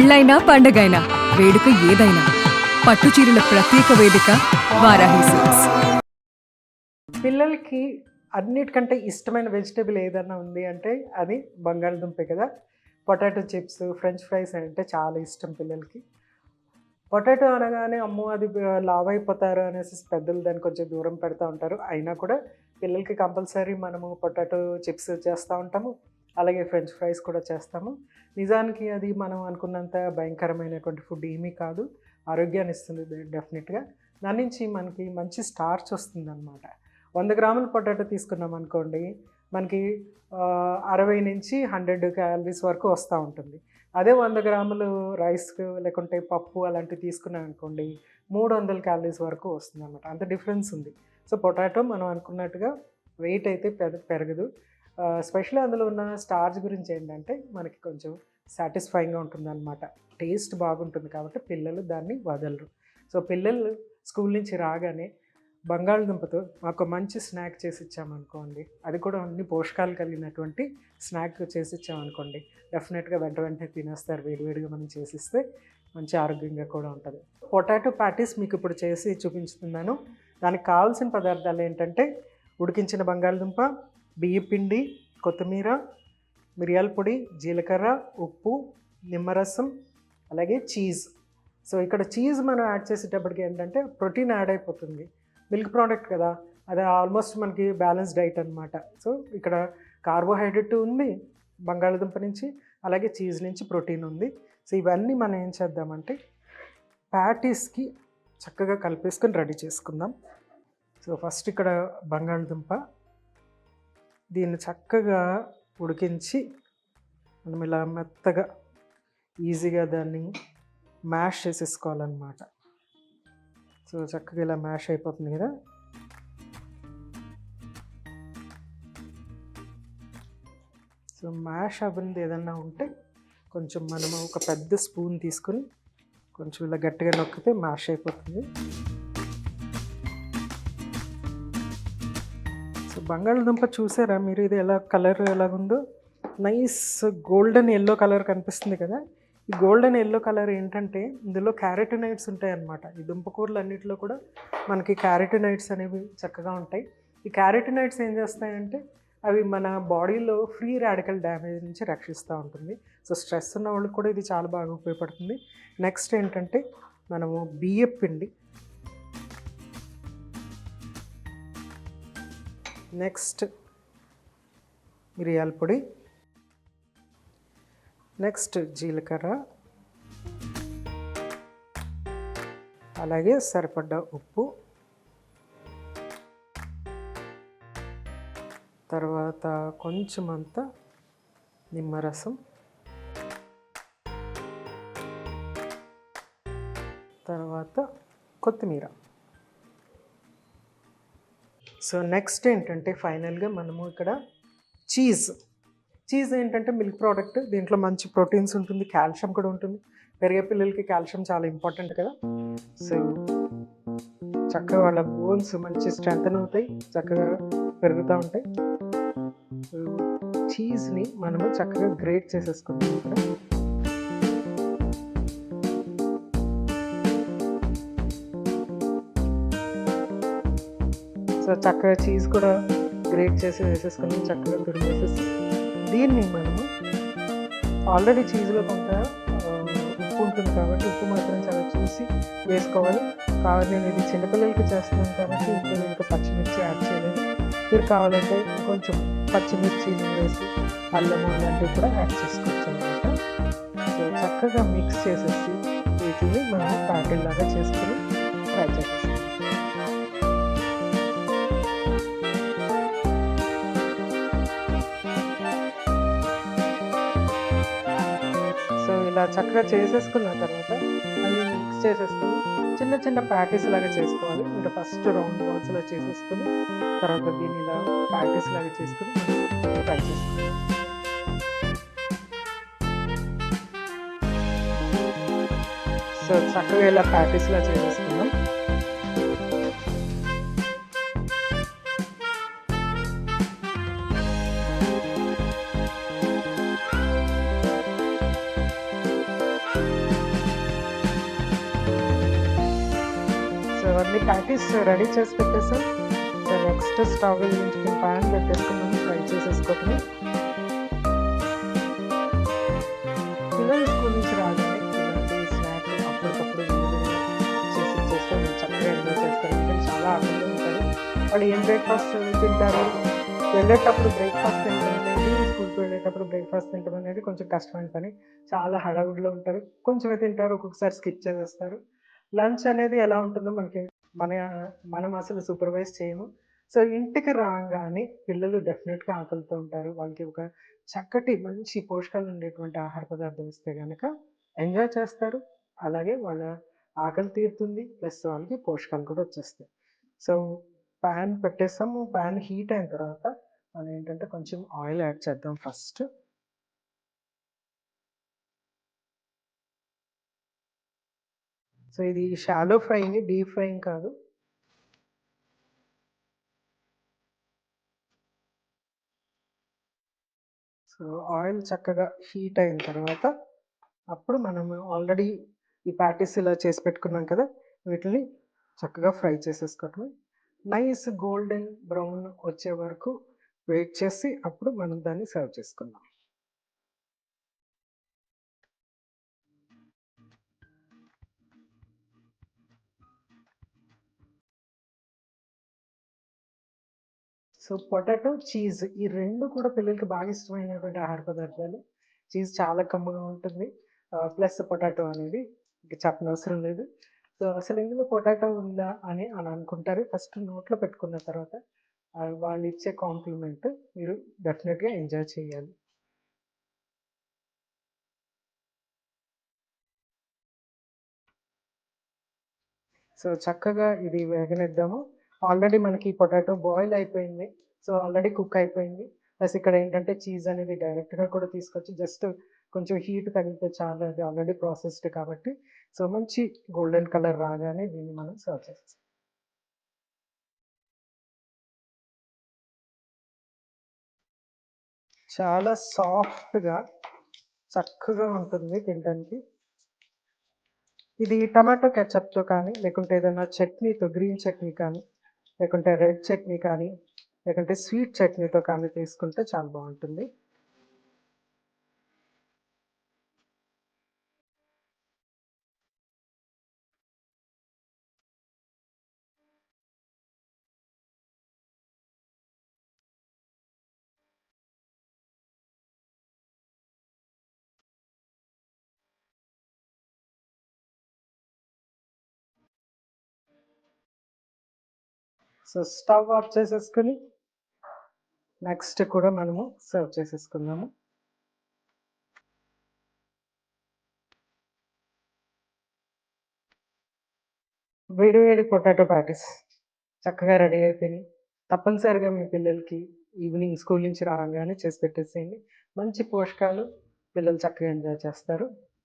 పెళ్ళైనా పండగైనా వేడుక ఏదైనా పట్టు చీరల ప్రత్యేక వేదిక వారాహి సిల్క్స్. పిల్లలకి అన్నిటికంటే ఇష్టమైన వెజిటేబుల్ ఏదన్నా ఉంది అంటే అది బంగాళదుంపే కదా. పొటాటో చిప్స్, ఫ్రెంచ్ ఫ్రైస్ అంటే చాలా ఇష్టం పిల్లలకి. పొటాటో అనగానే అమ్మో అది లావ్ అయిపోతారు అనేసి పెద్దలు దాన్ని కొంచెం దూరం పెడతా ఉంటారు. అయినా కూడా పిల్లలకి కంపల్సరీ మనము పొటాటో చిప్స్ చేస్తూ ఉంటాము, అలాగే ఫ్రెంచ్ ఫ్రైస్ కూడా చేస్తాము. నిజానికి అది మనం అనుకున్నంత భయంకరమైనటువంటి ఫుడ్ ఏమీ కాదు, ఆరోగ్యాన్ని ఇస్తుంది డెఫినెట్గా. దాని నుంచి మనకి మంచి స్టార్చ్ వస్తుంది అనమాట. 100 గ్రాముల పొటాటో తీసుకున్నాం అనుకోండి, మనకి 60 నుంచి 100 క్యాలరీస్ వరకు వస్తూ ఉంటుంది. అదే 100 గ్రాములు రైస్ లేకుంటే పప్పు అలాంటివి తీసుకున్నాం అనుకోండి, 300 క్యాలరీస్ వరకు వస్తుంది అనమాట. అంత డిఫరెన్స్ ఉంది. సో పొటాటో మనం అనుకున్నట్టుగా వెయిట్ అయితే పెరగదు. స్పెషల్లీ అందులో ఉన్న స్టార్చ్ గురించి ఏంటంటే మనకి కొంచెం సాటిస్ఫైయింగ్గా ఉంటుంది అనమాట. టేస్ట్ బాగుంటుంది కాబట్టి పిల్లలు దాన్ని వదలరు. సో పిల్లలు స్కూల్ నుంచి రాగానే బంగాళదుంపతో మాకు మంచి స్నాక్ చేసి ఇచ్చామనుకోండి, అది కూడా అన్ని పోషకాలు కలిగినటువంటి స్నాక్ చేసి ఇచ్చామనుకోండి, డెఫినెట్గా వెంటనే తినేస్తారు. వేడివేడిగా మనం చేసిస్తే మంచి ఆరోగ్యంగా కూడా ఉంటుంది. పొటాటో ప్యాటీస్ మీకు ఇప్పుడు చేసి చూపించుతున్నాను. దానికి కావాల్సిన పదార్థాలు ఏంటంటే ఉడికించిన బంగాళదుంప, బియ్య పిండి, కొత్తిమీర, మిరియాల పొడి, జీలకర్ర, ఉప్పు, నిమ్మరసం, అలాగే చీజ్. సో ఇక్కడ చీజ్ మనం యాడ్ చేసేటప్పటికి ఏంటంటే ప్రోటీన్ యాడ్ అయిపోతుంది. మిల్క్ ప్రోడక్ట్ కదా, అది ఆల్మోస్ట్ మనకి బ్యాలెన్స్ డైట్ అనమాట. సో ఇక్కడ కార్బోహైడ్రేట్ ఉంది బంగాళదుంప నుంచి, అలాగే చీజ్ నుంచి ప్రోటీన్ ఉంది. సో ఇవన్నీ మనం ఏం చేద్దామంటే ప్యాటీస్కి చక్కగా కలిపేసుకొని రెడీ చేసుకుందాం. సో ఫస్ట్ ఇక్కడ బంగాళదుంప, దీన్ని చక్కగా ఉడికించి మనం ఇలా మెత్తగా ఈజీగా దాన్ని మ్యాష్ చేసేసుకోవాలన్నమాట. సో చక్కగా ఇలా మ్యాష్ అయిపోతుంది కదా. సో మ్యాష్ అవ్వనిది ఏదన్నా ఉంటే కొంచెం మనము ఒక పెద్ద స్పూన్ తీసుకొని కొంచెం ఇలా గట్టిగా నొక్కితే మ్యాష్ అయిపోతుంది. సో బంగాళదుంప చూసారా మీరు, ఇది ఎలా కలర్ ఎలాగుందో, నైస్ గోల్డెన్ ఎల్లో కలర్ కనిపిస్తుంది కదా. ఈ గోల్డెన్ ఎల్లో కలర్ ఏంటంటే ఇందులో క్యారోటినాయిడ్స్ ఉంటాయి అన్నమాట. ఈ దుంపకూరలు అన్నింటిలో కూడా మనకి క్యారోటినాయిడ్స్ అనేవి చక్కగా ఉంటాయి. ఈ క్యారోటినాయిడ్స్ ఏం చేస్తాయంటే అవి మన బాడీలో ఫ్రీ రాడికల్ డ్యామేజ్ నుంచి రక్షిస్తూ ఉంటుంది. సో స్ట్రెస్ ఉన్న వాళ్ళకి కూడా ఇది చాలా బాగా ఉపయోగపడుతుంది. నెక్స్ట్ ఏంటంటే మనము బియ్యం పిండి, నెక్స్ట్ మిరియాల పొడి, నెక్స్ట్ జీలకర్ర, అలాగే సరిపడ్డ ఉప్పు, తర్వాత కొంచెం అంత నిమ్మరసం, తర్వాత కొత్తిమీర. సో నెక్స్ట్ ఏంటంటే ఫైనల్గా మనము ఇక్కడ చీజ్ ఏంటంటే మిల్క్ ప్రోడక్ట్, దీంట్లో మంచి ప్రోటీన్స్ ఉంటుంది, కాల్షియం కూడా ఉంటుంది. పెరిగే పిల్లలకి కాల్షియం చాలా ఇంపార్టెంట్ కదా. సో చక్కగా వాళ్ళ బోన్స్ మంచి స్ట్రెంగ్తన్ అవుతాయి, చక్కగా పెరుగుతూ ఉంటాయి. సో చీజ్ని మనము చక్కగా గ్రేట్ చేసేసుకుంటాం ఇక్కడ. సో చక్కగా చీజ్ కూడా గ్రేట్ చేసి వేసేసుకొని చక్కగా తురిమేసేసి దీన్ని మనము ఆల్రెడీ చీజ్లో కొంత ఉప్పు ఉంటుంది కాబట్టి ఉప్పు మాత్రం చాలా చూసి వేసుకోవాలి. కావాలి, నేను ఇది చిన్నపిల్లలకి చేస్తున్నాను కాబట్టి ఇప్పుడు ఇంకా పచ్చిమిర్చి యాడ్ చేయలేదు. మీరు కావాలంటే కొంచెం పచ్చిమిర్చి వేసి అల్లము అలాంటివి కూడా యాడ్ చేసుకోవచ్చు అనమాట. సో చక్కగా మిక్స్ చేసేసి వీటిని మనం ప్యాకెల్లాగా చేసుకొని ఫ్రై చేసేస్తాం. సో ఇలా చక్కగా చేసేసుకున్న తర్వాత అవి మిక్స్ చేసేసుకొని చిన్న చిన్న ప్యాటీస్ లాగా చేసుకోవాలి. మీరు ఫస్ట్ రౌండ్ బాల్స్లో చేసేసుకొని తర్వాత దీన్ని ఇలా ప్యాటీస్ లాగా చేసుకొని ఫ్రై చేసుకోవాలి. సో చక్కగా ఇలా ప్యాటీస్లా చేసేసుకుందాం. అన్ని ప్యాటీస్ రెడీ చేసి పెట్టేసాం. సో నెక్స్ట్ స్టవ్ వెలిగించుకుని ప్యాన్ పెట్టేసుకున్నాము ఫ్రై చేసేసుకోవటం. పిల్లలు స్కూల్ నుంచి రాగానే ఇలాంటి స్నాక్లు అప్పటికప్పుడు చేసి ఇచ్చేస్తే వాళ్ళు చక్కగా ఎంజాయ్ చేస్తారు. ఎందుకంటే చాలా ఆకలిగా ఉంటారు. వాళ్ళు ఏం బ్రేక్ఫాస్ట్ తింటారు, వెళ్ళేటప్పుడు బ్రేక్ఫాస్ట్ తినడం అనేది, స్కూల్కి వెళ్ళేటప్పుడు బ్రేక్ఫాస్ట్ తినడం అనేది కొంచెం కష్టమైన పని. చాలా హడావుడిలో ఉంటారు. కొంచెమే తింటారు, ఒక్కొక్కసారి స్కిప్ చేసేస్తారు. లంచ్ అనేది ఎలా ఉంటుందో మన మనం అసలు సూపర్వైజ్ చేయము. సో ఇంటికి రాగానే పిల్లలు డెఫినెట్గా ఆకలితో ఉంటారు. వాళ్ళకి ఒక చక్కటి మంచి పోషకాలు ఉండేటువంటి ఆహార పదార్థం ఇస్తే కనుక ఎంజాయ్ చేస్తారు. అలాగే వాళ్ళ ఆకలి తీరుతుంది, ప్లస్ వాళ్ళకి పోషకాలు కూడా వచ్చేస్తాయి. సో ప్యాన్ పెట్టేస్తాము. ప్యాన్ హీట్ అయిన తర్వాత మనం ఏంటంటే కొంచెం ఆయిల్ యాడ్ చేద్దాం ఫస్ట్. సో ఇది షాలో ఫ్రైయింగ్, డీప్ ఫ్రైయింగ్ కాదు. సో ఆయిల్ చక్కగా హీట్ అయిన తర్వాత అప్పుడు మనము ఆల్రెడీ ఈ ప్యాటీస్ ఇలా చేసి పెట్టుకున్నాం కదా, వీటిని చక్కగా ఫ్రై చేసేసుకోవటం. నైస్ గోల్డెన్ బ్రౌన్ వచ్చే వరకు వెయిట్ చేసి అప్పుడు మనం దాన్ని సర్వ్ చేసుకుందాం. సో పొటాటో, చీజ్ ఈ 2 కూడా పిల్లలకి బాగా ఇష్టమైనటువంటి ఆహార పదార్థాలు. చీజ్ చాలా కమ్మగా ఉంటుంది. ప్లస్ పొటాటో అనేది ఇంక చెప్పనవసరం లేదు. సో అసలు ఇందులో పొటాటో ఉందా అని అనుకుంటారు. ఫస్ట్ నోట్లో పెట్టుకున్న తర్వాత వాళ్ళు ఇచ్చే కాంప్లిమెంట్ మీరు డెఫినెట్‌గా ఎంజాయ్ చేయాలి. సో చక్కగా ఇది వేగనిద్దాము. ఆల్రెడీ మనకి పొటాటో బాయిల్ అయిపోయింది. సో ఆల్రెడీ కుక్ అయిపోయింది. ప్లస్ ఇక్కడ ఏంటంటే చీజ్ అనేది డైరెక్ట్‌గా కూడా తీసుకొచ్చి జస్ట్ కొంచెం హీట్ తగిలితే చాలు, అది ఆల్రెడీ ప్రాసెస్డ్ కాబట్టి. సో మంచి గోల్డెన్ కలర్ రాగానే దీన్ని మనం సర్వ్ చేసేస్తాం. చాలా సాఫ్ట్‌గా చక్కగా ఉంటుంది తినడానికి. ఇది టమాటో కెచప్‌తో కానీ, లేకుంటే ఏదైనా చట్నీతో, గ్రీన్ చట్నీ కానీ, లేకుంటే రెడ్ చట్నీ కానీ, లేకుంటే స్వీట్ చట్నీతో కానీ తీసుకుంటే చాలా బావుంటుంది. సో స్టవ్ ఆఫ్ చేసేసుకొని నెక్స్ట్ కూడా మనము సర్వ్ చేసేసుకుందాము. వేడి వేడి పొటాటో ప్యాటీస్ చక్కగా రెడీ అయిపోయినాయి. తప్పనిసరిగా మీ పిల్లలకి ఈవినింగ్ స్కూల్ నుంచి రాగానే చేసి పెట్టేసేయండి. మంచి పోషకాలు, పిల్లలు చక్కగా ఎంజాయ్ చేస్తారు.